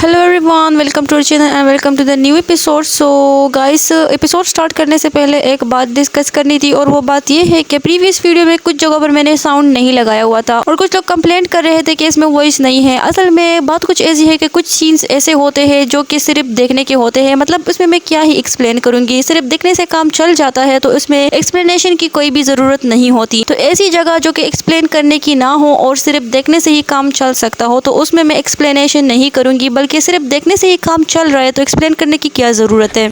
Hello everyone, welcome to channel and welcome to the new episode. So guys, episode start करने से पहले एक बात डिस्कस करनी थी और वो बात ये है कि प्रीवियस वीडियो में कुछ जगहों पर मैंने साउंड नहीं लगाया हुआ था और कुछ लोग कंप्लेंट कर रहे थे कि इसमें वॉइस नहीं है। असल में बात कुछ ऐसी है कि कुछ सीन्स ऐसे होते हैं जो कि सिर्फ देखने के होते हैं। मतलब उसमें मैं क्या ही एक्सप्लेन करूंगी, सिर्फ देखने से काम चल जाता है तो उसमें एक्सप्लेनेशन की कोई भी जरूरत नहीं होती। तो ऐसी जगह जो कि एक्सप्लेन करने की ना हो और सिर्फ देखने से ही काम चल सकता हो तो उसमें मैं एक्सप्लेनेशन नहीं करूंगी, बल्कि सिर्फ देखने से ही काम चल रहा है तो एक्सप्लेन करने की क्या जरूरत है।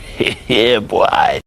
Yeah, boy.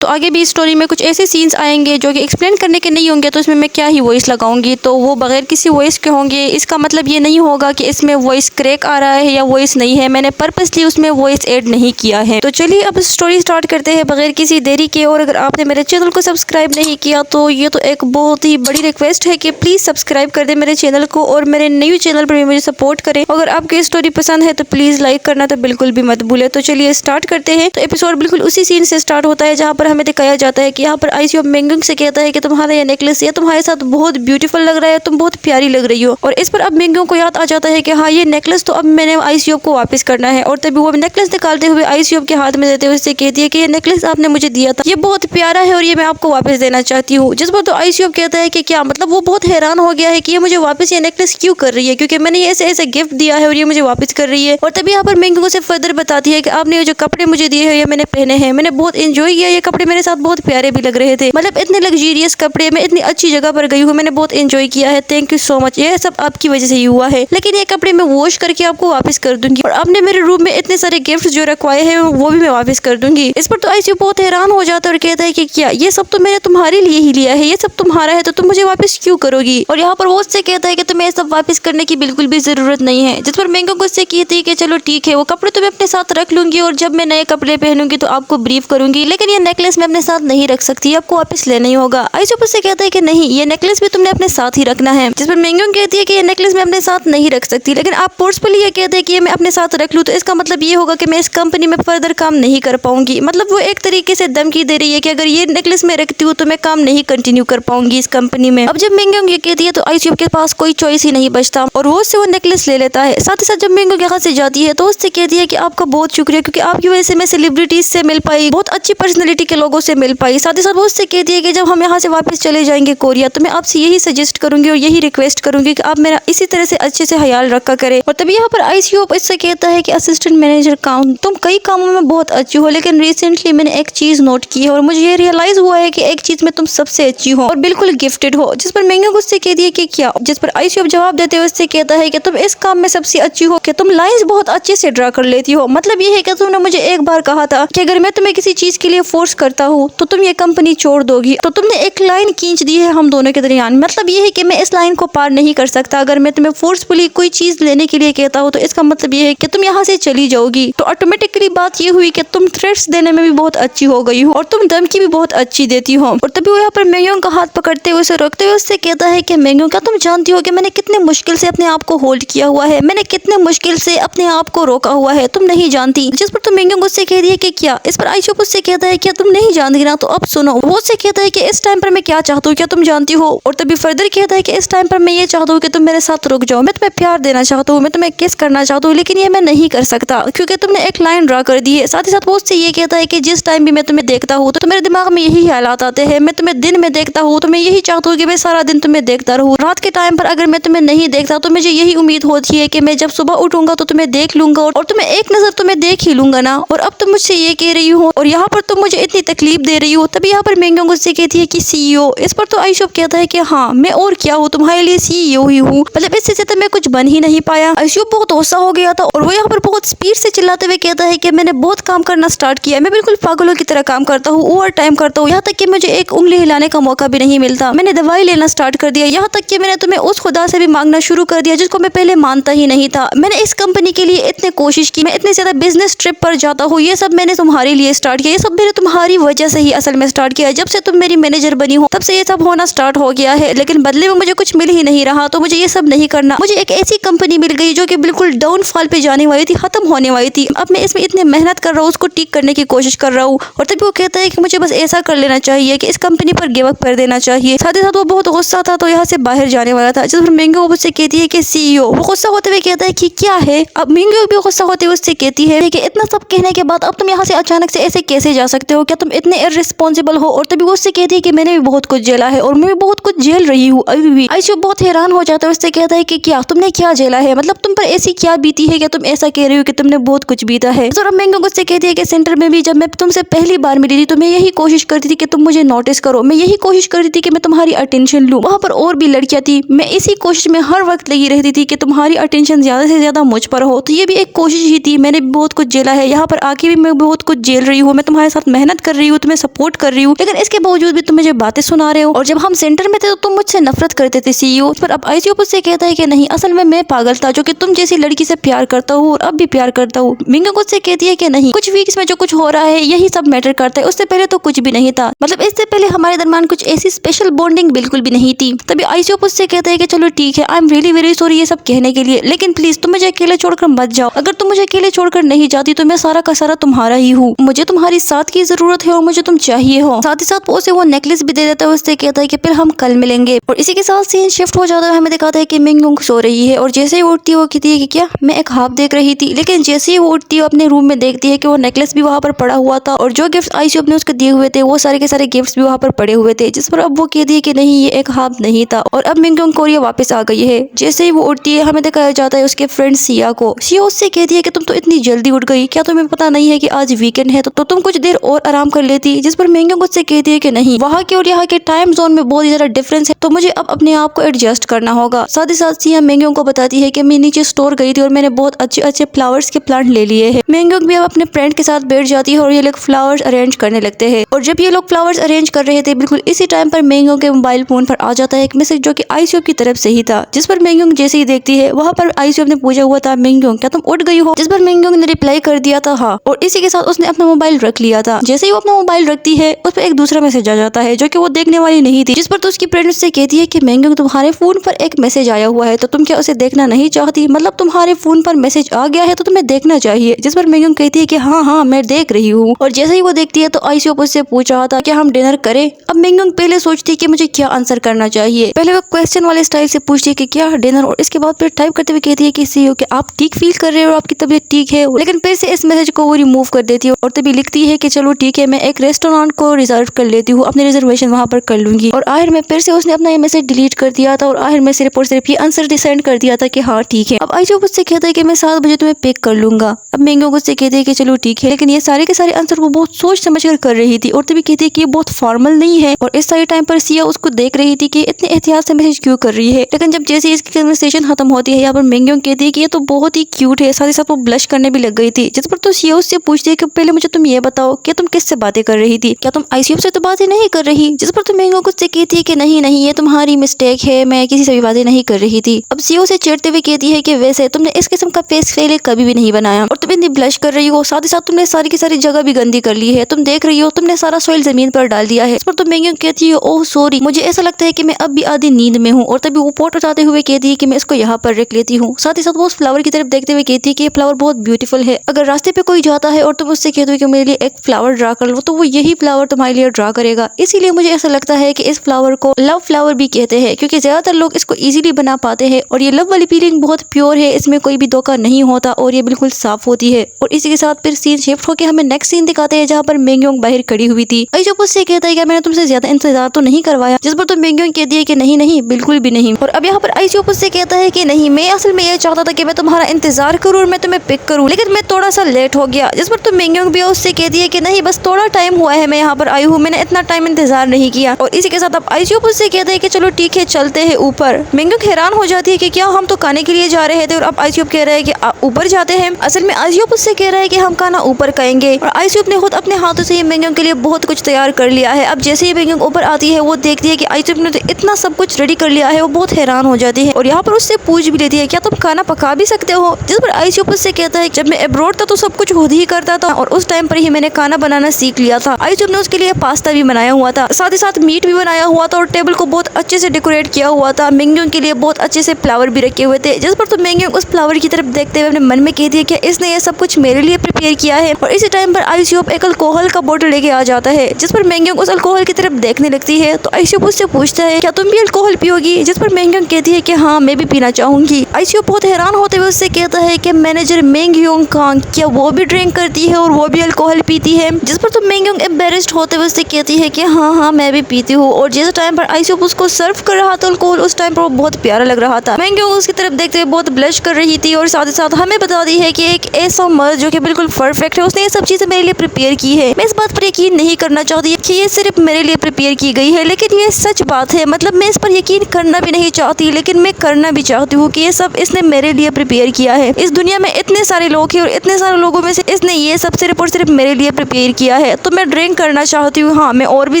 तो आगे भी स्टोरी में कुछ ऐसे सीन्स आएंगे जो कि एक्सप्लेन करने के नहीं होंगे तो इसमें मैं क्या ही वॉइस लगाऊंगी, तो वो बगैर किसी वॉइस के होंगे। इसका मतलब ये नहीं होगा कि इसमें वॉइस क्रैक आ रहा है या वॉइस नहीं है, मैंने पर्पसली उसमें वॉइस ऐड नहीं किया है। तो चलिए अब स्टोरी स्टार्ट करते हैं बगैर किसी देरी के। और अगर आपने मेरे चैनल को सब्सक्राइब नहीं किया तो ये तो एक बहुत ही बड़ी रिक्वेस्ट है कि प्लीज़ सब्सक्राइब कर दे मेरे चैनल को और मेरे न्यू चैनल पर भी मुझे सपोर्ट करें। अगर आपको स्टोरी पसंद है तो प्लीज़ लाइक करना तो बिल्कुल भी मत भूले। तो चलिए स्टार्ट करते हैं। तो एपिसोड बिल्कुल उसी सीन से स्टार्ट होता है जहाँ पर हमें दिखाया जाता है कि यहाँ पर आईसीयू मेंगुंग से कहता है कि तुम्हारा ये नेकलेस ये तुम्हारे साथ बहुत ब्यूटीफुल लग रहा है, तुम बहुत प्यारी लग रही हो। और इस पर अब मेंगुंग को याद आ जाता है कि हाँ, ये नेकलेस तो अब मैंने आईसीयू को वापस करना है। और तभी वो नेकलेस निकालते हुए आईसीयू के हाथ में देते हुए उससे कहती है कि ये नेकलेस आपने मुझे दिया था, ये बहुत प्यारा है और ये मैं आपको वापस देना चाहती हूँ। जिस पर तो आईसीयू कहता है कि क्या मतलब, वो बहुत हैरान हो गया है कि ये मुझे वापस ये नेकलेस क्यों कर रही है, क्योंकि मैंने ये ऐसे ऐसे गिफ्ट दिया है और ये मुझे वापस कर रही है। और तभी यहाँ पर मेंगुंग उसे फर्दर बताती है कि आपने ये जो कपड़े मुझे दिए हैं ये मैंने पहने हैं, मैंने बहुत इंजॉय किया, ये कपड़े मेरे साथ बहुत प्यारे भी लग रहे थे। मतलब इतने लग्जरियस कपड़े, मैं इतनी अच्छी जगह पर गई हूँ, मैंने बहुत एंजॉय किया है, थैंक यू सो मच, ये सब आपकी वजह से ही हुआ है। लेकिन ये कपड़े मैं वॉश करके आपको वापस कर दूंगी और आपने मेरे रूम में इतने सारे गिफ्ट्स जो रखवाए हैं वो भी मैं वापस कर दूंगी। इस पर तो आईसीयू बहुत हैरान हो जाता है और कहता है कि क्या ये सब तो मैंने तुम्हारे लिए ही लिया है, ये सब तुम्हारा है तो तुम मुझे वापस क्यों करोगी। और यहाँ पर वो उससे कहता है कि तुम्हें ये सब वापस करने की बिल्कुल भी जरूरत नहीं है। जिस पर मेंगुंग उससे कहती है कि चलो ठीक है, वो कपड़े तो मैं अपने साथ रख लूंगी और जब मैं नए कपड़े पहनूंगी तो आपको ब्रीफ करूंगी, लेकिन ये नेकलेस मैं अपने साथ नहीं रख सकती, आपको वापस लेना ही होगा। आईसीयू उससे कहता है कि नहीं, ये नेकलेस भी तुमने अपने साथ ही रखना है। जिस पर मेंगुंग कहती है कि ये नेकलेस मैं अपने साथ नहीं रख सकती, लेकिन आप फोर्सफुली ये कहते हैं कि ये मैं अपने साथ रख लूं तो इसका मतलब ये होगा कि मैं इस कंपनी में फर्दर काम नहीं कर पाऊंगी। मतलब वो एक तरीके से धमकी दे रही है कि अगर ये नेकलेस मैं रखती हूँ तो मैं काम नहीं कंटिन्यू कर पाऊंगी इस कंपनी में। अब जब मेंगुंग ये कहती है तो आईसीयू के पास कोई चॉइस ही नहीं बचता और वो उससे वो नेकलेस ले लेता है। साथ ही साथ जब मेंगुंग यहाँ से जाती है तो उससे कहती है कि आपका बहुत शुक्रिया, क्योंकि आपकी वजह से मैं सेलिब्रिटीज से मिल पाई, बहुत अच्छी पर्सनैलिटी के लोगों से मिल पाई। साथ ही साथ वो उससे कहती है कि जब हम यहाँ से वापस चले जाएंगे कोरिया तो मैं आपसे यही सजेस्ट करूंगी और यही रिक्वेस्ट करूंगी कि आप मेरा इसी तरह से अच्छे से ख्याल रखा करें। और तभी यहाँ पर आईसीयू इससे कहता है कि असिस्टेंट मैनेजर काम, तुम कई कामों में बहुत अच्छी हो, लेकिन रिसेंटली मैंने एक चीज नोट की है और मुझे ये रियलाइज हुआ है कि एक चीज में तुम सबसे अच्छी हो और बिल्कुल गिफ्टेड हो। जिस पर मेंगुंग उससे कहती है कि क्या। जिस पर आईसीयू जवाब देते हुए उससे कहता है कि तुम इस काम में सबसे अच्छी हो, कि तुम लाइंस बहुत अच्छे से ड्रा कर लेती हो। मतलब ये है कि तुमने मुझे एक बार कहा था कि अगर मैं तुम्हें किसी चीज के लिए फोर्स करता हूँ तो तुम ये कंपनी छोड़ दोगी, तो तुमने एक लाइन खींच दी है हम दोनों के दरमियान। मतलब ये है कि मैं इस लाइन को पार नहीं कर सकता, अगर मैं तुम्हें फोर्सफुली कोई चीज लेने के लिए कहता हूँ तो इसका मतलब ये है कि तुम यहाँ से चली जाओगी। तो ऑटोमेटिकली बात ये हुई कि तुम थ्रेट्स देने में भी बहुत अच्छी हो गई हो और तुम धमकी भी बहुत अच्छी देती हो। और तभी वो यहाँ पर मेंगुंग का हाथ पकड़ते हुए उसे रोकते हुए उससे कहता है कि मेंगुंग, क्या तुम जानती हो कि मैंने कितने मुश्किल से अपने आप को होल्ड किया हुआ है, मैंने कितने मुश्किल से अपने आप को रोका हुआ है, तुम नहीं जानती। जिस पर तुम मेंगुंग उससे कहती है कि क्या। इस पर आईसीयू उससे कहता है कि तुम नहीं जानती ना, तो अब सुनो। वो उससे कहता है कि इस टाइम पर मैं क्या चाहता हूँ, क्या तुम जानती हो। और तभी फर्दर कहता है कि इस टाइम पर मैं ये चाहता हूँ कि तुम मेरे साथ रुक जाओ, मैं तुम्हें प्यार देना चाहता हूँ, मैं तुम्हें किस करना चाहता हूँ, लेकिन ये मैं नहीं कर सकता क्योंकि तुमने एक लाइन ड्रा कर दी है। साथ ही साथ वो उससे ये कहता है कि जिस टाइम भी मैं तुम्हें देखता हूँ तो मेरे दिमाग में यही ख्यालात आते हैं, मैं तुम्हें दिन में देखता हूँ तो मैं यही चाहता हूँ कि मैं सारा दिन तुम्हें देखता रहूँ, रात के टाइम पर अगर मैं तुम्हें नहीं देखता तो मुझे यही उम्मीद होती है कि मैं जब सुबह उठूंगा तो तुम्हें देख लूंगा और तुम्हें एक नजर तुम्हें देख ही लूंगा ना। और अब तुम मुझसे ये कह रही हो और यहाँ पर तुम मुझे इतनी तकलीफ दे रही हो। तभी यहाँ पर मेंगुंग उससे कहती है कि सीईओ। इस पर तो आईसीयू कहता है कि हाँ, मैं और क्या हूँ, तुम्हारे लिए सीईओ ही हूँ, मतलब इससे ज्यादा मैं कुछ बन ही नहीं पाया। आईसीयू बहुत गुस्सा हो गया था और वो यहाँ पर बहुत स्पीड से चिल्लाते हुए कहता है कि मैंने बहुत काम करना स्टार्ट किया, मैं बिल्कुल पागलों की तरह काम करता हूँ, ओवर टाइम करता हूँ, यहाँ तक कि मुझे एक उंगली हिलाने का मौका भी नहीं मिलता, मैंने दवाई लेना स्टार्ट कर दिया, यहाँ तक कि मैंने तुम्हें उस खुदा से भी मांगना शुरू कर दिया जिसको मैं पहले मानता ही नहीं था। मैंने इस कंपनी के लिए इतनी कोशिश की, मैं इतनी ज्यादा बिजनेस ट्रिप पर जाता हूँ, ये सब मैंने तुम्हारे लिए स्टार्ट किया, ये सब मैंने तुम्हारे तुम्हारी वजह से ही असल में स्टार्ट किया है। जब से तुम मेरी मैनेजर बनी हो तब से ये सब होना स्टार्ट हो गया है, लेकिन बदले में मुझे कुछ मिल ही नहीं रहा, तो मुझे ये सब नहीं करना। मुझे एक ऐसी कंपनी मिल गई जो कि बिल्कुल डाउनफॉल पे जाने वाली थी, खत्म होने वाली थी। अब मैं इसमें इतनी मेहनत कर रहा हूँ, उसको ठीक करने की कोशिश कर रहा हूँ, और तभी वो कहता है कि मुझे बस ऐसा कर लेना चाहिए कि इस कंपनी पर गिव अप कर देना चाहिए। साथ ही साथ वो बहुत गुस्सा था, तो यहाँ से बाहर जाने वाला था। जिस पर मिंगो मुझसे कहती है कि सीईओ। वो गुस्सा होते हुए कहता है कि क्या है। अब मिंगो भी गुस्सा होते हुए उससे कहती है कि इतना सब कहने के बाद अब तुम यहाँ से अचानक से ऐसे कैसे जा सकते हो, क्या तुम इतने इररिस्पॉन्सिबल हो। और तभी वो उससे कहती है कि मैंने भी बहुत कुछ झेला है और मैं भी बहुत कुछ झेल रही हूँ अभी भी। आईसीयू बहुत हैरान हो जाता है, उससे कहता है कि क्या तुमने क्या झेला है, मतलब तुम पर ऐसी क्या बीती है कि तुम ऐसा कह रही हो कि तुमने बहुत कुछ बीता है। और अब मिंगो उससे कहती है कि सेंटर में भी जब मैं तुमसे पहली बार मिली थी तो मैं यही कोशिश करती थी कि तुम मुझे नोटिस करो, मैं यही कोशिश करती थी कि मैं तुम्हारी अटेंशन लूं। वहाँ पर और भी लड़कियां थी, मैं इसी कोशिश में हर वक्त लगी रहती थी कि तुम्हारी अटेंशन ज्यादा से ज्यादा मुझ पर हो। तो ये भी एक कोशिश ही थी, मैंने बहुत कुछ झेला है, यहाँ पर आके भी मैं बहुत कुछ झेल रही हूँ, मैं तुम्हारे साथ मेहनत कर रही हूँ, तुम्हें सपोर्ट कर रही हूँ, लेकिन इसके बावजूद भी तुम मुझे बातें सुना रहे हो। और जब हम सेंटर में थे तो तुम मुझसे नफरत करते थे सीईओ। पर अब आईसीयू मुझसे कहता है कि नहीं, असल में मैं पागल था जो कि तुम जैसी लड़की से प्यार करता हूँ और अब भी प्यार करता हूँ। मिंगो मुझसे कहती है कि नहीं, कुछ वीक्स में जो कुछ हो रहा है यही सब मैटर करता है, उससे पहले तो कुछ भी नहीं था, मतलब इससे पहले हमारे दरमियान कुछ ऐसी स्पेशल बॉन्डिंग बिल्कुल भी नहीं थी। तभी आईसीयू मुझसे कहता है कि चलो ठीक है, I am really very sorry ये सब कहने के लिए, लेकिन प्लीज तुम मुझे अकेले छोड़कर मत जाओ। अगर तुम मुझे अकेले छोड़कर नहीं जाती तो मैं सारा का सारा तुम्हारा ही हूँ, मुझे तुम्हारी साथ की जरूरत है और मुझे तुम चाहिए हो। साथ ही साथ उसे वो नेकलेस भी दे देता है, उससे कहता है कि फिर हम कल मिलेंगे। और इसी के साथ सीन शिफ्ट हो जाता है, हमें दिखाता है कि मिंग सो रही है और जैसे ही वो उठती है वो कहती है कि क्या मैं एक ख्वाब देख रही थी। लेकिन जैसे ही वो उठती है अपने रूम में देखती है कि वो नेकलेस भी वहाँ पर पड़ा हुआ था और जो गिफ्ट आईसीयू ने उसको दिए हुए थे वो सारे के सारे गिफ्ट्स भी वहाँ पर पड़े हुए थे, जिस पर अब वो कहती है कि नहीं ये एक ख्वाब नहीं था। और अब मिंग कोरिया वापस आ गई है। जैसे ही वो उठती है हमें दिखाया जाता है उसके फ्रेंड सिया को। सिया उससे कहती है कि तुम तो इतनी जल्दी उठ गई, क्या तुम्हें पता नहीं है कि आज वीकेंड है, तो तुम कुछ देर और आराम कर लेती। जिस पर मिंग उससे कहती है कि नहीं, वहाँ के और यहाँ के टाइम जोन में बहुत ज्यादा डिफरेंस है, तो मुझे अब अपने आप को एडजस्ट करना होगा। साथ ही साथ सिया मिंग को बताती है कि मैं नीचे स्टोर गई थी और मैंने बहुत अच्छे अच्छे फ्लावर्स के प्लांट ले लिए हैं। मिंग भी अब अपने फ्रेंड के साथ बैठ जाती है और ये लोग फ्लावर्स अरेंज करने लगते हैं। और जब ये लोग फ्लावर्स अरेंज कर रहे थे बिल्कुल इसी टाइम पर मिंग के मोबाइल फोन पर आ जाता है एक मैसेज जो कि आईसीयू की तरफ से ही था। जिस पर मिंग जैसे ही देखती है वहाँ पर आईसीयू ने पूछा हुआ था मिंग क्या तुम उठ गई हो, जिस पर मिंग ने रिप्लाई कर दिया था हाँ, और इसी के साथ उसने अपना मोबाइल रख लिया था। जैसे ही वो अपना मोबाइल रखती है उस पर एक दूसरा मैसेज आ जाता है जो कि वो देखने वाली नहीं थी, जिस पर तो उसकी फ्रेंड उससे कहती है कि मिंग तुम्हारे फोन पर एक मैसेज आया हुआ है तो तुम क्या उसे देखना नहीं चाहती, मतलब तुम्हारे फोन पर मैसेज आ गया है तो तुम्हें देखना चाहिए। जिस पर मिंग कहती है कि हाँ हाँ मैं देख रही हूँ। और जैसे ही वो देखती है तो आईसीयू उससे पूछ रहा था कि हम डिनर करें। अब मिंग पहले सोचती है कि मुझे क्या आंसर करना चाहिए, पहले वो क्वेश्चन वाले स्टाइल से पूछती है कि क्या डिनर, और इसके बाद फिर टाइप करते हुए कहती है कि सीईओ कि आप ठीक फील कर रहे हो और आपकी तबीयत ठीक है, लेकिन फिर से इस मैसेज को वो रिमूव कर देती है और तभी लिखती है कि चलो ठीक है मैं एक रेस्टोरेंट को रिजर्व कर लेती हूँ, अपनी रिजर्वेशन वहाँ पर कर लूंगी। और आखिर में फिर से उसने अपना ये मैसेज डिलीट कर दिया था और आखिर में सिर्फ और सिर्फ ये आंसर सेंड कर दिया था कि हाँ ठीक है। अब आईसीयू मुझसे कहता है कि मैं 7 बजे तुम्हें पिक कर लूंगा। अब मिंग मुझसे कहती है कि चलो ठीक है, लेकिन ये सारे के सारे आंसर वो बहुत सोच समझ कर रही थी और तभी कहती है कि ये बहुत फॉर्मल नहीं है। और इस सारे टाइम पर सिया उसको देख रही थी कि इतने एहतियात से मैसेज क्यों कर रही है। लेकिन जब जैसे इसकी कन्वर्सेशन खत्म होती है यहाँ पर मिंग कहती है कि ये तो बहुत ही क्यूट है, साथ ही साथ वो ब्लश करने भी लग गई थी। जिस पर तो सिया उससे पूछती है कि पहले मुझे तुम ये बताओ कि तुम किससे बातें कर रही थी, क्या तुम आईसीयू से तो बातें नहीं कर रही। जिस पर तो मिंग उससे कहती है कि नहीं नहीं ये तुम्हारी मिस्टेक है, मैं किसी से भी बातें नहीं कर रही थी। अब सिया उसे चिढ़ते हुए कहती है कि वैसे तुमने इस किस्म का फेस पहले कभी भी नहीं बनाया और तुम इतनी ब्लश कर रही हो, साथ ही साथ तुमने सारी की सारी जगह भी गंदी कर ली है, तुम देख रही हो तुमने सारा सोइल जमीन पर डाल दिया है। इस पर तो मिंग कहती है ओह सॉरी, मुझे ऐसा लगता है कि मैं अब भी आधी नींद में हूँ। और तभी वो पोट उठाते हुए कहती है कि मैं इसको यहाँ पर रख लेती हूँ। साथ ही साथ वो उस फ्लावर की तरफ देखते हुए कहती है कि ये फ्लावर बहुत ब्यूटीफुल है, अगर रास्ते पे कोई जाता है और तुम उससे कहते हो कि मेरे लिए एक फ्लावर ड्रा कर लो तो वो यही फ्लावर तुम्हारे लिए ड्रा करेगा। इसीलिए मुझे ऐसा लगता है कि इस फ्लावर को लव फ्लावर भी कहते हैं, क्योंकि ज्यादातर लोग इसको इजीली बना पाते हैं और ये लव वाली फीलिंग बहुत प्योर है, इसमें कोई भी धोखा नहीं होता और ये बिल्कुल साफ होती है। और इसी के साथ फिर सीन शिफ्ट होकर हमें नेक्स्ट सीन दिखाते हैं जहाँ पर मिंग बाहर खड़ी हुई थी। आईसीयू उससे कहता है कि मैंने तुमसे ज्यादा इंतजार तो नहीं करवाया, जिस पर तो मिंग कहती है कि नहीं नहीं बिल्कुल भी नहीं। और अब यहाँ पर आईसीयू उससे कहता है कि नहीं मैं असल में ये चाहता था कि मैं तुम्हारा इंतजार करूँ और मैं तुम्हें पिक करूँ, लेकिन मैं थोड़ा सा लेट हो गया। जिस पर तो मिंग भी उससे कहती है कि नहीं बस थोड़ा टाइम हुआ है, मैं यहाँ पर आई हूँ, मैंने इतना टाइम इंतजार नहीं किया। और इसी के साथ अब आईसीयू उससे कहता है कि चलो ठीक है चलते हैं ऊपर। मिंग हैरान हो जाती है कि क्या हम तो खाने के लिए जा रहे थे और अब आईसीयू कह रहा है कि ऊपर जाते हैं। असल में आईसीयू उससे कह रहा है कि हम खाना ऊपर खाएंगे और आईसीयू ने खुद अपने हाथों से मिंग के लिए बहुत कुछ तैयार कर लिया है। अब जैसे ही मिंग ऊपर आती है वो देखती है कि आईसीयू ने तो इतना सब कुछ रेडी कर लिया है, वो बहुत हैरान हो जाती है और यहाँ पर उससे पूछ भी लेती है क्या तुम खाना पका भी सकते हो। जिस पर आईसीयू उससे कहता है जब मैं अब्रॉड था तो सब कुछ खुद ही करता था और उस टाइम पर ही मैंने खाना बनाना सीख लिया था। आईसूब ने उसके लिए पास्ता भी बनाया हुआ था, साथ ही साथ मीट भी बनाया हुआ था और टेबल को बहुत अच्छे से डेकोरेट किया हुआ था। मिंगयोंग के लिए बहुत अच्छे से फ्लावर भी रखे हुए थे, जिस पर तो मिंगयोंग उस फ्लावर की तरफ देखते हुए अपने मन में कहती है कि इसने ये सब कुछ मेरे लिए प्रिपेयर किया है। और इसी टाइम पर आईसूब एक अल्कोहल का बोतल लेके आ जाता है, जिस पर मिंगयोंग उस अल्कोहल की तरफ देखने लगती है। तो आईसूब उससे पूछता है क्या तुम भी अल्कोहल पियोगी, जिस पर मिंगयोंग कहती है कि हाँ मैं भी पीना चाहूंगी। आईसूब बहुत हैरान होते हुए उससे कहता है कि मैनेजर मिंगयोंग खान क्या वो भी ड्रिंक करती है और वो भी अल्कोहल पीती है, जिस पर तो मिंगयोंग एम्बेरेस्ड होते हुए उससे कहती है कि हाँ मैं भी पीती हूँ। और जिस टाइम पर आईसूब उसको सर्व कर रहा था अल्कोहल, उस टाइम पर वो बहुत प्यारा लग रहा था। मिंगयोंग उसकी तरफ देखते हुए बहुत ब्लश कर रही थी और साथ ही साथ हमें बता दी है कि एक ऐसा मर्द जो कि बिल्कुल परफेक्ट है, उसने ये सब चीजें मेरे लिए प्रिपेयर की है। मैं इस बात पर यकीन नहीं करना चाहती कि ये सिर्फ मेरे लिए प्रिपेयर की गई है, लेकिन ये सच बात है। मतलब मैं इस पर यकीन करना भी नहीं चाहती, लेकिन मैं करना भी चाहती हूँ कि ये सब इसने मेरे लिए प्रिपेयर किया है। इस दुनिया में इतने सारे लोग हैं और इतने सारे लोगों में से इसने ये सब सिर्फ और सिर्फ मेरे लिए प्रिपेयर किया है। तो मैं ड्रिंक करना चाहती हूँ, हाँ मैं और भी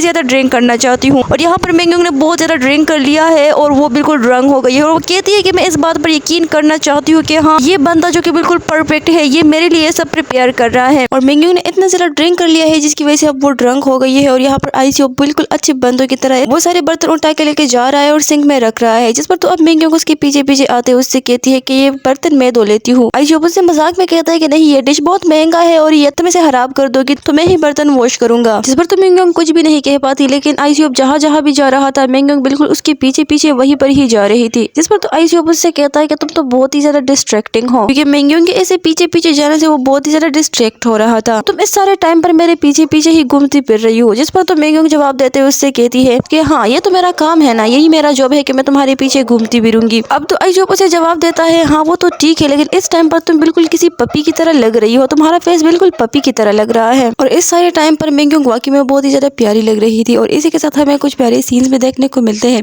ज्यादा ड्रिंक करना चाहती हूँ। और यहाँ पर मिंगयोंग ने बहुत ज्यादा ड्रिंक कर लिया है और वो बिल्कुल ड्रंक हो गई है और वो कहती है कि मैं इस बात पर यकीन करना चाहती हूँ कि हाँ ये बंदा जो कि बिल्कुल परफेक्ट है, ये मेरे लिए सब प्रिपेयर कर रहा है। और मिंगयोंग ने इतना ज्यादा ड्रिंक कर लिया है जिसकी वजह से अब वो ड्रंक हो गई है। और यहाँ पर आईसूब बिल्कुल अच्छे बंदों की तरह वो सारे बर्तन उठा के लेके जा रहा है और सिंक में रख रहा है, जिस पर तो अब मिंगयोंग उसके पीछे पीछे आते हुए उससे कहती है कि ये बर्तन मैं धो लेती हूँ। आईसूब उससे मजाक में कहता है कि नहीं ये डिश बहुत महंगा है और ये तुम इसे खराब कर दोगी तो मैं ही बर्तन वॉश करूंगा, जिस पर तो मिंगयोंग कुछ भी नहीं कह पाती। लेकिन आईसूब जहाँ जहाँ भी जा रहा था मिंगयोंग बिल्कुल उसके पीछे पीछे वहीं पर ही जा रही थी, जिस पर तो आईसूब उससे कहता है कि तुम तो बहुत ही ज्यादा डिस्ट्रैक्टिंग हो, क्योंकि मिंगयोंग के ऐसे पीछे पीछे जाने से वो बहुत ही ज्यादा डिस्ट्रैक्ट हो रहा था। तुम इस सारे टाइम पर मेरे पीछे पीछे ही घूमती फिर रही हो, जिस पर तो मिंगयोंग जवाब देते हुए उससे कहती है कि हाँ ये तो मेरा काम है ना, यही मेरा जॉब है कि मैं तुम्हारे पीछे घूमती फिरूंगी। अब तो आईसूब उसे जवाब देता है हाँ वो तो ठीक है, लेकिन इस टाइम पर तुम बिल्कुल किसी पपी की तरह लग रही हो, तुम्हारा फेस बिल्कुल पपी की तरह लग रहा है। और इस सारे टाइम पर मिंगयोंग वाकई में बहुत ही ज्यादा प्यारी लग रही थी और इसी के साथ हमें कुछ प्यारे सीन्स भी देखने को मिलते हैं।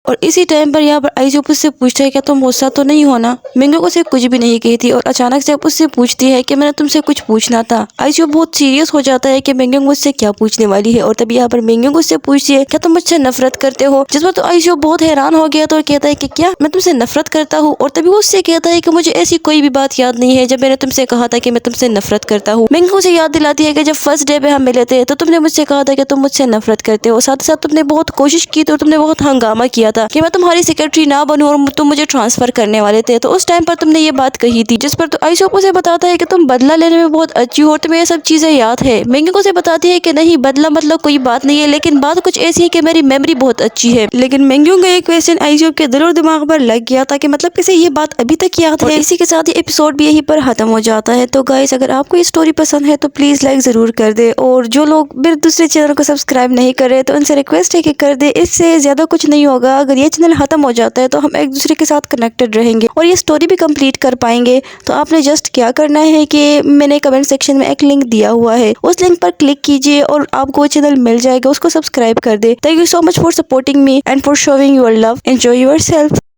और इसी टाइम पर यहाँ पर आईसूब उससे पूछता है क्या तुम गुस्सा तो नहीं हो ना। मिंगयोंग उसे कुछ भी नहीं कहती और अचानक से उससे पूछती है कि मैंने तुमसे कुछ पूछना था। आईसूब बहुत सीरियस हो जाता है कि मिंगयोंग मुझसे क्या पूछने वाली है और तभी यहाँ पर मिंगयोंग उससे पूछती है क्या तुम मुझसे नफरत करते हो, जिस पर तो आईसूब बहुत हैरान हो गया तो कहता है कि क्या मैं तुमसे नफरत करता हूँ। और तभी वो उससे कहता है कि मुझे ऐसी कोई भी बात याद नहीं है जब मैंने तुमसे कहा था कि मैं तुमसे नफरत करता हूँ। मिंगयोंग उसे याद दिलाती है कि जब फर्स्ट डे पे हम मिले थे तो तुमने मुझसे कहा था कि तुम मुझसे नफरत करते हो, साथ ही साथ तुमने बहुत कोशिश की थी और तुमने बहुत हंगामा किया था कि मैं तुम्हारी सेक्रेटरी ना बनूं और तुम मुझे ट्रांसफर करने वाले थे। तो उस टाइम पर तुमने ये बात कही थी, जिस पर तो आईसूब उसे बताता है कि तुम बदला लेने में बहुत अच्छी हो, तुम्हें ये सब चीजें याद है। मिंगयोंग उसे बताती है कि नहीं बदला मतलब कोई बात नहीं है, लेकिन बात कुछ ऐसी है कि मेरी मेमोरी बहुत अच्छी है। लेकिन मिंगयोंग का एक क्वेश्चन आईसूब के दिल और दिमाग पर लग गया था कि मतलब किसे ये बात अभी तक याद है। इसी के साथ ये एपिसोड भी यहीं पर खत्म हो जाता है। तो गाइस अगर आपको ये स्टोरी पसंद है तो प्लीज लाइक जरूर कर दे, और जो लोग मेरे दूसरे चैनल को सब्सक्राइब नहीं कर रहे तो उनसे रिक्वेस्ट है कि कर दे, इससे ज्यादा कुछ नहीं होगा। अगर ये चैनल खत्म हो जाता है तो हम एक दूसरे के साथ कनेक्टेड रहेंगे और ये स्टोरी भी कंप्लीट कर पाएंगे। तो आपने जस्ट क्या करना है कि मैंने कमेंट सेक्शन में एक लिंक दिया हुआ है, उस लिंक पर क्लिक कीजिए और आपको वो चैनल मिल जाएगा, उसको सब्सक्राइब कर दे। Thank you so much for supporting me and for showing your love. Enjoy yourself.